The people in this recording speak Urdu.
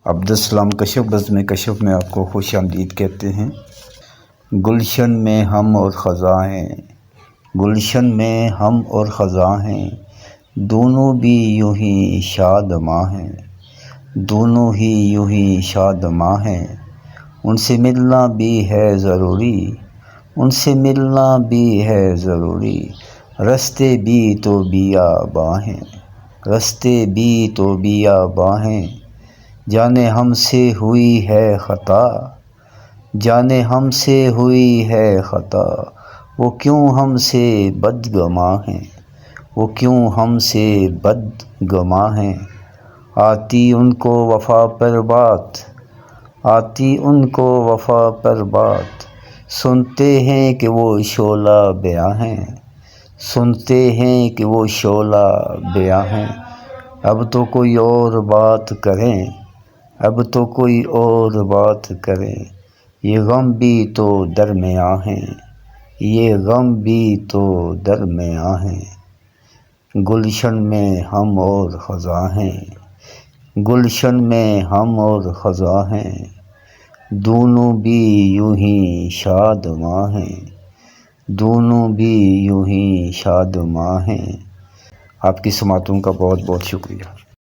عبدالسلام کشف بزم کشف میں آپ کو خوش آمدید کہتے ہیں۔ گلشن میں ہم اور خزاں ہیں، گلشن میں ہم اور خزاں ہیں، دونوں بھی یوں ہی شادماں ہیں، دونوں ہی یوں ہی شادماں ہیں۔ ان سے ملنا بھی ہے ضروری، ان سے ملنا بھی ہے ضروری، رستے بھی تو بیاباں ہیں، رستے بھی تو بیاباں ہیں۔ جانے ہم سے ہوئی ہے خطا، جانے ہم سے ہوئی ہے خطا، وہ کیوں ہم سے بدگماں ہیں، وہ کیوں ہم سے بدگماں ہیں۔ آتی ان کو وفا پر بات، آتی ان کو وفا پر بات، سنتے ہیں کہ وہ شعلہ بیاں ہیں، سنتے ہیں کہ وہ شعلہ بیاں ہیں۔ اب تو کوئی اور بات کریں، اب تو کوئی اور بات کریں، یہ غم بھی تو درمیاں ہیں، یہ غم بھی تو درمیاں ہیں۔ گلشن میں ہم اور خزاں ہیں، گلشن میں ہم اور خزاں ہیں، دونوں بھی یوں ہی شادماں ہیں، دونوں بھی یوں ہی شادماں ہیں۔ آپ کی سماعتوں کا بہت بہت شکریہ۔